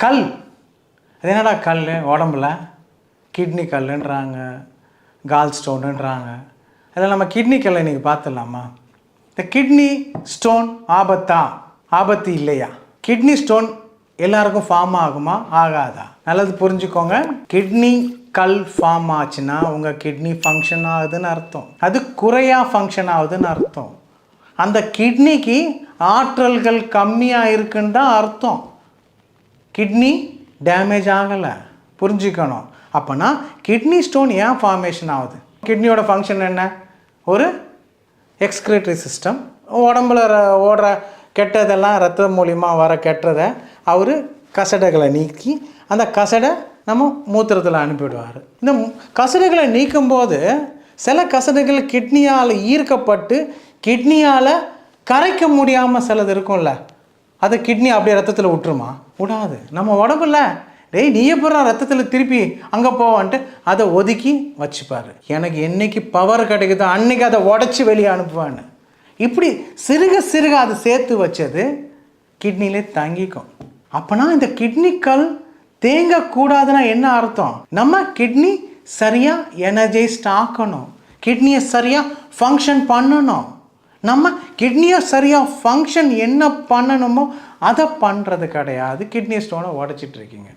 கல். அது என்னடா கல்? உடம்புல கிட்னி கல்லுன்றாங்க, கால் ஸ்டோனுன்றாங்க. அதில் நம்ம கிட்னி கல்லை இன்றைக்கி பார்த்துடலாமா? இந்த கிட்னி ஸ்டோன் ஆபத்து இல்லையா? கிட்னி ஸ்டோன் எல்லாருக்கும் ஃபார்ம் ஆகுமா ஆகாதா? நல்லது புரிஞ்சுக்கோங்க. கிட்னி கல் ஃபார்ம் ஆச்சுன்னா உங்கள் கிட்னி ஃபங்க்ஷன் ஆகுதுன்னு அர்த்தம். அது குறையாக ஃபங்க்ஷன் ஆகுதுன்னு அர்த்தம். அந்த கிட்னிக்கு ஆற்றல்கள் கம்மியாக இருக்குன்னு தான் அர்த்தம். கிட்னி டேமேஜ் ஆகலை, புரிஞ்சுக்கணும். அப்போனா கிட்னி ஸ்டோன் ஏன் ஃபார்மேஷன் ஆகுது? கிட்னியோட ஃபங்க்ஷன் என்ன? ஒரு எக்ஸ்கிரேட்டரி சிஸ்டம். உடம்புல ஓடுற கெட்டதெல்லாம் ரத்தம் மூலிமா வர கெட்டதை அவர் கசடைகளை நீக்கி அந்த கசடை நம்ம மூத்திரத்தில் அனுப்பிவிடுவார். இந்த கசடைகளை நீக்கும்போது சில கசடைகள் கிட்னியால் ஈர்க்கப்பட்டு கிட்னியால் கரைக்க முடியாமல் சிலது இருக்கும்ல, அதை கிட்னி அப்படியே ரத்தத்தில் விட்டுருமா? விடாது. நம்ம உடம்புல நீ எப்போ ரத்தத்தில் திருப்பி அங்கே போவான்ட்டு அதை ஒதுக்கி வச்சுப்பார். எனக்கு என்னைக்கு பவர் கிடைக்குதோ அன்னைக்கு அதை உடச்சி வெளியே அனுப்புவான்னு. இப்படி சிறுக சிறுக அது சேர்த்து வச்சது கிட்னிலே தங்கிக்கும். அப்போனா இந்த கிட்னிக்கல் தேங்கக்கூடாதுன்னா என்ன அர்த்தம்? நம்ம கிட்னி சரியாக எனர்ஜைஸ்ட் ஆக்கணும், கிட்னியை சரியாக ஃபங்க்ஷன் பண்ணணும். நம்ம கிட்னியை சரியாக ஃபங்க்ஷன் என்ன பண்ணணுமோ அதை பண்ணுறது கிடையாது. கிட்னி ஸ்டோனை உடச்சிட்ருக்கீங்க.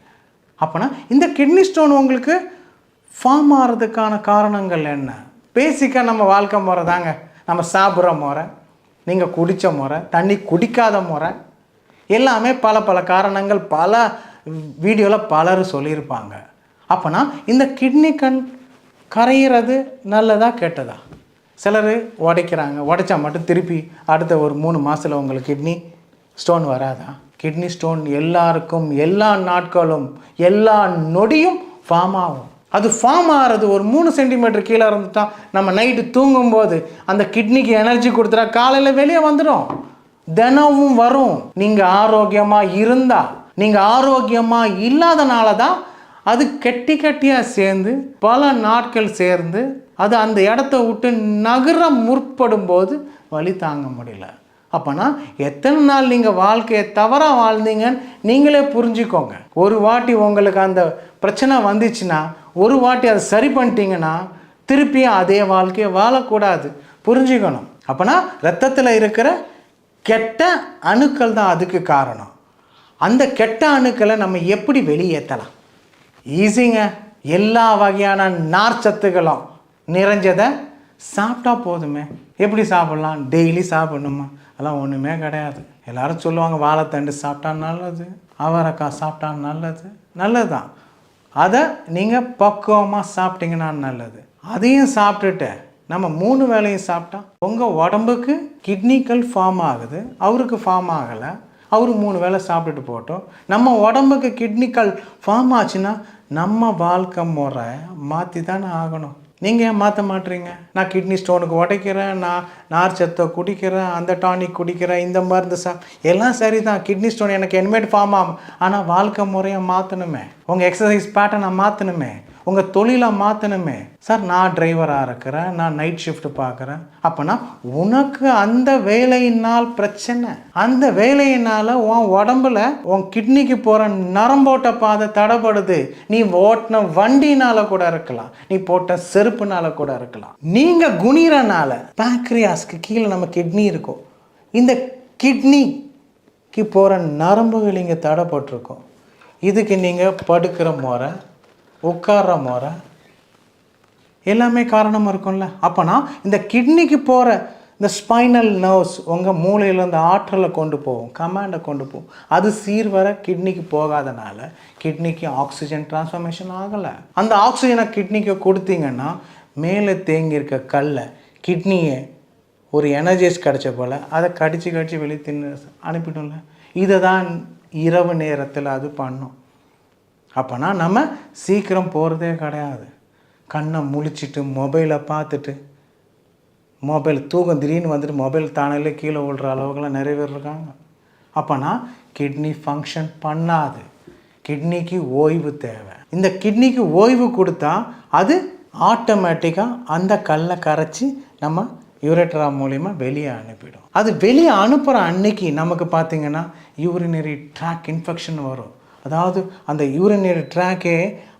அப்போனா இந்த கிட்னி ஸ்டோன் உங்களுக்கு ஃபார்ம் ஆகிறதுக்கான காரணங்கள் என்ன? பேசிக்காக நம்ம வாழ்க்கை முறை தாங்க. நம்ம சாப்பிட்ற முறை, நீங்கள் குடித்த முறை, தண்ணி குடிக்காத முறை, எல்லாமே பல பல காரணங்கள் பல வீடியோவில் பலர் சொல்லியிருப்பாங்க. அப்போனா இந்த கிட்னி கரையிறது நல்லதா கெட்டதா? சிலர் உடைக்கிறாங்க, உடைச்சா மட்டும் திருப்பி அடுத்த ஒரு 3 மாதத்தில் உங்களுக்கு கிட்னி ஸ்டோன் வராதா? கிட்னி ஸ்டோன் எல்லாருக்கும் எல்லா நாட்களும் எல்லா நொடியும் ஃபார்ம் ஆகும். அது ஃபார்ம் ஆகிறது ஒரு 3 சென்டிமீட்டர் கீழே இருந்துட்டா நம்ம நைட்டு தூங்கும்போது அந்த கிட்னிக்கு எனர்ஜி கொடுத்துட்டா காலையில் வெளியே வந்துடும், தினமும் வரும். நீங்கள் ஆரோக்கியமாக இருந்தால், நீங்கள் ஆரோக்கியமாக இல்லாதனால தான் அது கெட்டி கட்டியாக சேர்ந்து பல நாட்கள் சேர்ந்து அது அந்த இடத்த விட்டு நகர முற்படும் போது வலி தாங்க முடியல. அப்போனா எத்தனை நாள் நீங்கள் வாழ்க்கையை தவறாக வாழ்ந்தீங்கன்னு நீங்களே புரிஞ்சுக்கோங்க. ஒரு வாட்டி உங்களுக்கு அந்த பிரச்சனை வந்துச்சுன்னா, ஒரு வாட்டி அதை சரி பண்ணிட்டீங்கன்னா திருப்பியும் அதே வாழ்க்கையை வாழக்கூடாது, புரிஞ்சுக்கணும். அப்போனா ரத்தத்தில் இருக்கிற கெட்ட அணுக்கள் தான் அதுக்கு காரணம். அந்த கெட்ட அணுக்களை நம்ம எப்படி வெளியேற்றலாம்? ஈஸிங்க. எல்லா வகையான நார்ச்சத்துகளும் நிறைஞ்சதை சாப்பிட்டா போதுமே. எப்படி சாப்பிட்லாம்? டெய்லி சாப்பிடணுமா? அதெல்லாம் ஒன்றுமே கிடையாது. எல்லோரும் சொல்லுவாங்க வாழைத்தண்டு சாப்பிட்டா நல்லது, அவரைக்காய் சாப்பிட்டா நல்லது தான். அதை நீங்கள் பக்குவமாக சாப்பிட்டீங்கன்னா நல்லது. அதையும் சாப்பிட்டுட்டு நம்ம 3 வேளையும் சாப்பிட்டா உங்கள் உடம்புக்கு கிட்னிக்கல் ஃபார்ம் ஆகுது, அவருக்கு ஃபார்ம் ஆகலை, அவர் 3 வேளை சாப்பிட்டுட்டு போட்டோம். நம்ம உடம்புக்கு கிட்னிக்கல் ஃபார்ம் ஆச்சுன்னா நம்ம வாழ்க்கை முறை மாற்றி தானே ஆகணும். நீங்கள் ஏன் மாற்ற மாட்டீங்க? நான் கிட்னி ஸ்டோனுக்கு உடைக்கிறேன், நான் நார் சத்தை குடிக்கிறேன், அந்த டானிக் குடிக்கிறேன், இந்த மருந்து எல்லாம் சரி தான். கிட்னி ஸ்டோன் எனக்கு இனிமேட் ஃபார்ம் ஆகும். ஆனால் வாழ்க்கை முறையை மாற்றணுமே, உங்கள் எக்ஸசைஸ் பேட்டர்னை மாற்றணுமே, உங்கள் தொழிலை மாற்றணுமே. சார் நான் டிரைவராக இருக்கிறேன், நான் நைட் ஷிஃப்ட் பார்க்குறேன். அப்போனா உனக்கு அந்த வேலையினால் பிரச்சனை, அந்த வேலையினால் உன் உடம்புல உன் கிட்னிக்கு போகிற நரம்போட்ட பாதை தடைப்படுது. நீ ஓட்டின வண்டினால கூட இருக்கலாம், நீ போட்ட செருப்புனால கூட இருக்கலாம். நீங்கள் குனிறனால பேங்க்ரியாஸ்க்கு கீழே நம்ம கிட்னி இருக்கும், இந்த கிட்னிக்கு போகிற நரம்புகள் இங்கே தடைப்பட்டிருக்கும். இதுக்கு நீங்கள் படுக்கிற முறை, உட்கார்ற முறை எல்லாமே காரணமாக இருக்கும்ல. அப்போனா இந்த கிட்னிக்கு போகிற இந்த ஸ்பைனல் நர்வ்ஸ் உங்கள் மூளையிலேருந்து ஆற்றலை கொண்டு போகும், கமாண்டை கொண்டு போகும். அது சீர்வர கிட்னிக்கு போகாதனால கிட்னிக்கு ஆக்சிஜன் டிரான்ஸ்ஃபர்மேஷன் ஆகலை. அந்த ஆக்சிஜனை கிட்னிக்கு கொடுத்தீங்கன்னா மேலே தேங்கியிருக்க கல்லை கிட்னியை ஒரு எனர்ஜைஸ் கிடச்ச போல் அதை கடிச்சு வெளியே தின்னு அனுப்பிடும்ல. இதை தான் இரவு நேரத்தில் அது பண்ணும். அப்போனா நம்ம சீக்கிரம் போகிறதே கிடையாது. கண்ணை முழிச்சிட்டு மொபைலை பார்த்துட்டு, மொபைல் தூக்கம் திடீர்னு வந்துட்டு மொபைல் தானே கீழே விழுற அளவுக்குலாம் நிறைய பேர் இருக்காங்க. அப்போனா கிட்னி ஃபங்க்ஷன் பண்ணாது. கிட்னிக்கு ஓய்வு தேவை. இந்த கிட்னிக்கு ஓய்வு கொடுத்தா அது ஆட்டோமேட்டிக்காக அந்த கல்லை கரைச்சி நம்ம யூரேட்ரா மூலிமா வெளியே அனுப்பிடும். அது வெளியே அனுப்புகிற அன்னைக்கு நமக்கு பார்த்திங்கன்னா யூரினரி ட்ராக் இன்ஃபெக்ஷன் வரும். அதாவது அந்த யூரினரி ட்ராக்கே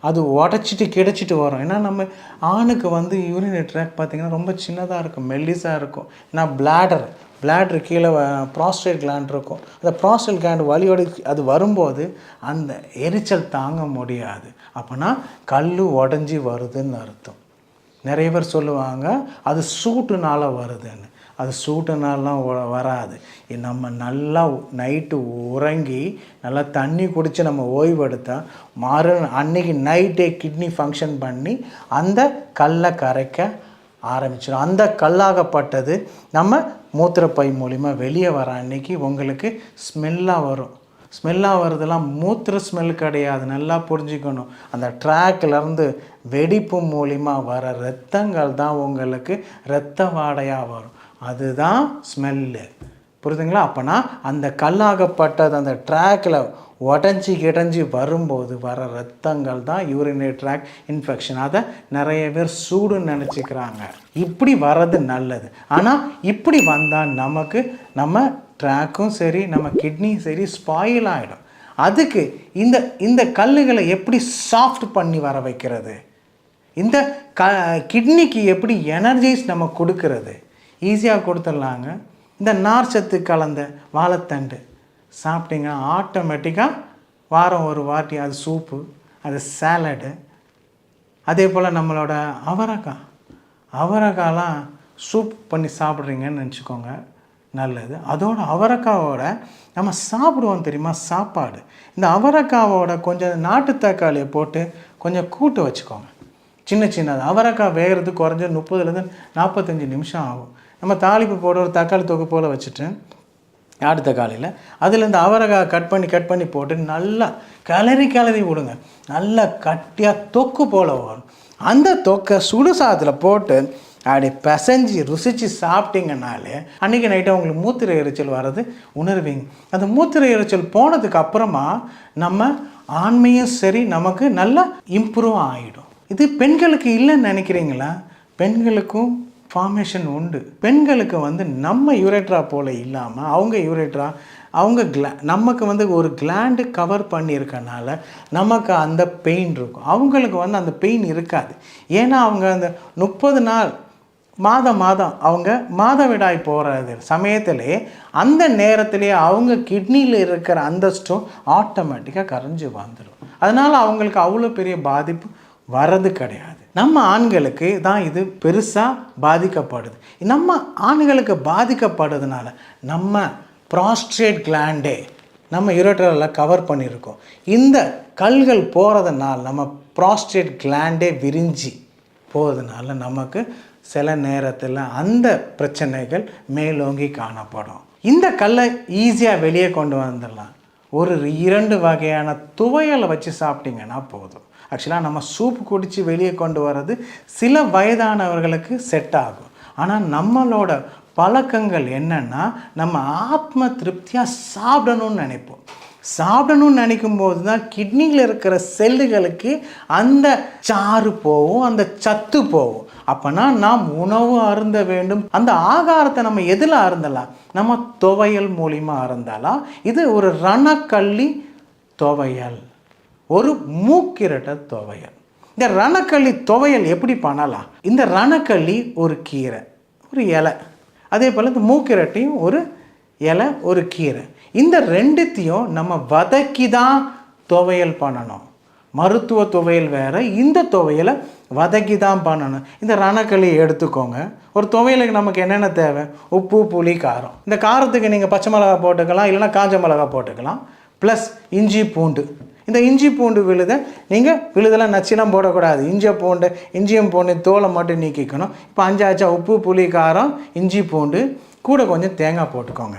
அது உடச்சிட்டு கிடைச்சிட்டு வரும். ஏன்னா நம்ம ஆணுக்கு வந்து யூரினரி ட்ராக் பார்த்திங்கன்னா ரொம்ப சின்னதாக இருக்கும், மெல்லிஸாக இருக்கும். ஏன்னா பிளாட்ரு கீழே ப்ராஸ்டேட் கிளாண்ட் இருக்கும். அந்த ப்ராஸ்டேட் கிளாண்ட் வலியோடு அது வரும்போது அந்த எரிச்சல் தாங்க முடியாது. அப்போனா கல் உடஞ்சி வருதுன்னு அர்த்தம். நிறைய பேர் சொல்லுவாங்க அது சூட்டுனால் வருதுன்னு. அது சூட்டுனாலாம் வராது. நம்ம நல்லா நைட்டு உறங்கி நல்லா தண்ணி குடித்து நம்ம ஓய்வெடுத்தால் அன்றைக்கி நைட்டே கிட்னி ஃபங்க்ஷன் பண்ணி அந்த கல்லை கரைக்க ஆரம்பிச்சிடும். அந்த கல்லாகப்பட்டது நம்ம மூத்திரப்பை மூலிமா வெளியே வர அன்னைக்கு உங்களுக்கு ஸ்மெல்லாக வரும். ஸ்மெல்லாக வருதெல்லாம் மூத்திர ஸ்மெல் கிடையாது, நல்லா புரிஞ்சுக்கணும். அந்த ட்ராக்லேருந்து வெடிப்பு மூலிமா வர இரத்தங்கள் தான் உங்களுக்கு இரத்த வாடையாக வரும். அதுதான் ஸ்மெல்லு, புரியுதுங்களா? அப்போனா அந்த கல்லாகப்பட்டது அந்த ட்ராக்கில் உடஞ்சி வரும்போது வர ரத்தங்கள் தான் யூரினரி ட்ராக் இன்ஃபெக்ஷன். அதை நிறைய பேர் சூடுன்னு நினச்சிக்கிறாங்க. இப்படி வர்றது நல்லது. ஆனால் இப்படி வந்தால் நம்ம ட்ராக்கும் சரி நம்ம கிட்னியும் சரி ஸ்பாயில் ஆகிடும். அதுக்கு இந்த கல்லுகளை எப்படி சாஃப்ட் பண்ணி வர வைக்கிறது, இந்த கிட்னிக்கு எப்படி எனர்ஜைஸ் நம்ம கொடுக்கறது, ஈஸியாக கொடுத்துடலாங்க. இந்த நார்ச்சத்து கலந்த வாழைத்தண்டு சாப்பிட்டீங்கன்னா ஆட்டோமேட்டிக்காக வாரம் ஒரு வாட்டி அது சூப்பு, அது சாலடு. அதே போல் நம்மளோட அவரைக்காலாம் சூப் பண்ணி சாப்பிட்றீங்கன்னு நினச்சிக்கோங்க, நல்லது. அதோட அவரைக்காவோட நம்ம சாப்பிடுவோம் தெரியுமா சாப்பாடு, இந்த அவரைக்காவோட கொஞ்சம் நாட்டு தக்காளியை போட்டு கொஞ்சம் கூட்டு வச்சுக்கோங்க. சின்னது அவரைக்காய் வேகிறது குறைஞ்ச 30 to 45 நிமிஷம் ஆகும். நம்ம தாளிப்பு போட ஒரு தக்காளி தொக்கு போல் வச்சுட்டு நாட்டு தக்காளியில் அதில் இந்த அவரைக்காய் கட் பண்ணி போட்டு நல்லா கிளறி விடுங்க. நல்லா கட்டியாக தொக்கு போல் வரும். அந்த தொக்கை சுடுசாதத்தில் போட்டு அப்படி பிசைஞ்சு ருசித்து சாப்பிட்டீங்கன்னாலே அன்றைக்கி நைட்டு உங்களுக்கு மூத்திரை எரிச்சல் வர்றது உணர்வீங்க. அந்த மூத்திரை எரிச்சல் போனதுக்கு அப்புறமா நம்ம ஆண்மையும் சரி நமக்கு நல்லா இம்ப்ரூவ் ஆகிடும். இது பெண்களுக்கு இல்லைன்னு நினைக்கிறீங்களா? பெண்களுக்கும் ஃபார்மேஷன் உண்டு. பெண்களுக்கு வந்து நம்ம யூரேட்ரா போல் இல்லாமல் அவங்க யூரேட்ரா நமக்கு வந்து ஒரு கிளாண்டு கவர் பண்ணியிருக்கனால நமக்கு அந்த பெயின் இருக்கும். அவங்களுக்கு வந்து அந்த பெயின் இருக்காது. ஏன்னா அவங்க அந்த 30 நாள் மாதம் அவங்க மாதவிடாய் போகிற சமயத்திலே அந்த நேரத்திலே அவங்க கிட்னியில் இருக்கிற அந்த ஸ்டோன் ஆட்டோமேட்டிக்காக கரைஞ்சி வந்துடும். அதனால் அவங்களுக்கு அவ்வளோ பெரிய பாதிப்பு வர்றது கிடையாது. நம்ம ஆண்களுக்கு தான் இது பெருசாக பாதிக்கப்படுது. நம்ம ஆண்களுக்கு பாதிக்கப்படுறதுனால நம்ம ப்ராஸ்டேட் கிளாண்டே நம்ம யூரேட்ராவில் கவர் பண்ணியிருக்கோம். இந்த கல்கள் போகிறதுனால நம்ம ப்ராஸ்டேட் கிளாண்டே விரிஞ்சி போகிறதுனால நமக்கு சில நேரத்தில் அந்த பிரச்சனைகள் மேலோங்கி காணப்படும். இந்த கல்லை ஈஸியாக வெளியே கொண்டு வந்துடலாம். ஒரு 2 வகையான துவையலை வச்சு சாப்பிட்டிங்கன்னா போதும். ஆக்சுவலாக நம்ம சூப் குடித்து வெளியே கொண்டு வர்றது சில வயதானவர்களுக்கு செட் ஆகும். ஆனால் நம்மளோட பழக்கங்கள் என்னென்னா நம்ம ஆத்ம திருப்தியாக சாப்பிடணும்னு நினைப்போம். சாப்பிடணும்னு நினைக்கும் போது தான் கிட்னியில் இருக்கிற செல்லுகளுக்கு அந்த சாறு போகும், அந்த சத்து போகும். அப்போனா நாம் உணவு அருந்த வேண்டும். அந்த ஆகாரத்தை நம்ம எதில் அருந்தலாம்? நம்ம துவையல் மூலிமா அருந்தலாம். இது ஒரு ரணக்கள்ளி துவையல், ஒரு மூக்கிரட்டை துவையல். இந்த ரணக்கள்ளி துவையல் எப்படி பண்ணலாம்? இந்த ரணக்கள்ளி ஒரு கீரை, ஒரு இலை. அதே போல் இந்த மூக்கிரட்டையும் ஒரு இலை, ஒரு கீரை. இந்த ரெண்டுத்தையும் நம்ம வதக்கி தான் துவையல் பண்ணணும். மருத்துவ துவையல் வேறு, இந்த துவையலை வதக்கி தான் பண்ணணும். இந்த ரணக்களியை எடுத்துக்கோங்க. ஒரு துவையலுக்கு நமக்கு என்னென்ன தேவை? உப்பு, புளி, காரம். இந்த காரத்துக்கு நீங்கள் பச்சை மிளகா போட்டுக்கலாம், இல்லைனா காஞ்ச மிளகா போட்டுக்கலாம். ப்ளஸ் இஞ்சி பூண்டு. இந்த இஞ்சி பூண்டு விழுதெல்லாம் நச்சுலாம் போடக்கூடாது. இஞ்சியும் பூண்டு தோலை மட்டும் நீக்கிக்கணும். இப்போ 5 ஆச்சா? உப்பு, புளி, காரம், இஞ்சி பூண்டு, கூட கொஞ்சம் தேங்காய் போட்டுக்கோங்க.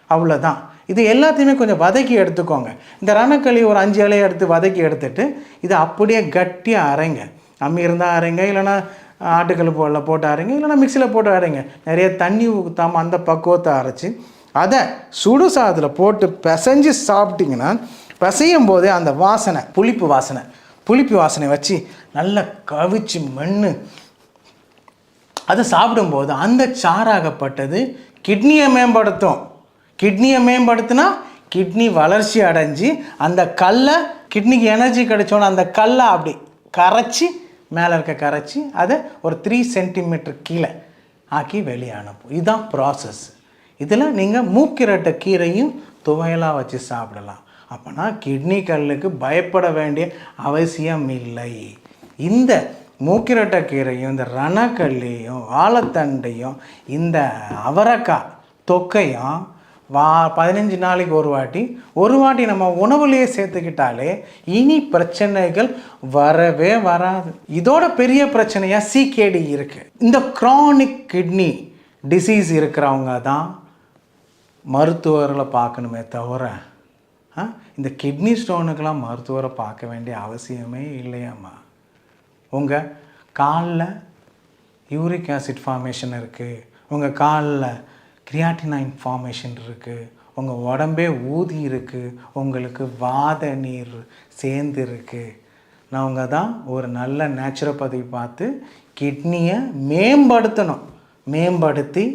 அவ்வளோதான். இது எல்லாத்தையுமே கொஞ்சம் வதக்கி எடுத்துக்கோங்க. இந்த ரணக்களி ஒரு 5 இலையை எடுத்து வதக்கி எடுத்துட்டு இதை அப்படியே கட்டியாக அரைங்க. அம்மி இருந்தால் அரைங்க, இல்லைனா ஆட்டுக்கல் போட்டு அரைங்க, இல்லைனா மிக்சியில் போட்டு அரைங்க. நிறைய தண்ணி ஊற்றாமல் அந்த பக்குவத்தை அரைச்சி அதை சுடு சாதத்தில் போட்டு பிசைஞ்சு சாப்பிட்டிங்கன்னா பிசையும் போதே அந்த வாசனை, புளிப்பு வாசனை வச்சு நல்லா கவிச்சு மென்று அதை சாப்பிடும்போது அந்த சாராகப்பட்டது கிட்னியை மேம்படுத்தும். கிட்னியை மேம்படுத்தினா கிட்னி வளர்ச்சி அடைஞ்சு அந்த கல்லை கிட்னிக்கு எனர்ஜி கிடைச்சோன்னு அந்த கல்லை அப்படி கரைச்சி மேலே இருக்க கரைச்சி அதை ஒரு 3 சென்டிமீட்டர் கீழே ஆக்கி வெளியே அனுப்பும். இதுதான் ப்ராசஸ். இதில் நீங்கள் மூக்கிரட்டை கீரையும் துவையலாக வச்சு சாப்பிடலாம். அப்போனா கிட்னி கல்லுக்கு பயப்பட வேண்டிய அவசியம் இல்லை. இந்த மூக்கிரட்டை கீரையும் இந்த ரணக்கல்லையும் வாழைத்தண்டையும் இந்த அவரைக்காய் தொக்கையும் 15 நாளைக்கு ஒரு வாட்டி நம்ம உணவுலேயே சேர்த்துக்கிட்டாலே இனி பிரச்சனைகள் வரவே வராது. இதோட பெரிய பிரச்சனையாக CKD இருக்குது. இந்த க்ரானிக் கிட்னி டிசீஸ் இருக்கிறவங்க தான் மருத்துவர்களை பார்க்கணுமே தவிர இந்த கிட்னி ஸ்டோனுக்கெல்லாம் மருத்துவரை பார்க்க வேண்டிய அவசியமே இல்லையாம்மா. உங்கள் காலில் யூரிக் ஆசிட் ஃபார்மேஷன் இருக்குது, உங்கள் காலில் கிரியாட்டினைன் ஃபார்மேஷன் இருக்குது, உங்கள் உடம்பே ஊதி இருக்குது, உங்களுக்கு வாத நீர் சேர்ந்து இருக்குது. நாங்கள் தான் ஒரு நல்ல நேச்சுரோபதி பார்த்து கிட்னியை மேம்படுத்தி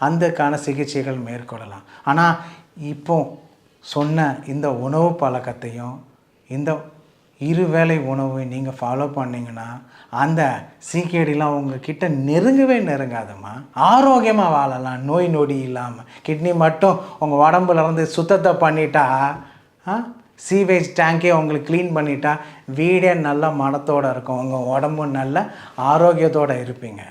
அந்தக்கான சிகிச்சைகள் மேற்கொள்ளலாம். ஆனால் இப்போ சொன்ன இந்த உணவு பழக்கத்தையும் இந்த இருவேளை உணவை நீங்கள் ஃபாலோ பண்ணிங்கன்னா அந்த CKDலாம் உங்ககிட்ட நெருங்காதம்மா. ஆரோக்கியமாக வாழலாம், நோய் நொடி இல்லாமல். கிட்னி மட்டும் உங்கள் உடம்புல இருந்து சுத்தத்தை பண்ணிட்டா, சீவேஜ் டேங்கே உங்களுக்கு க்ளீன் பண்ணிட்டா வீடே நல்ல மனத்தோடு இருக்கும், உங்கள் உடம்பு நல்ல ஆரோக்கியத்தோடு இருப்பீங்க.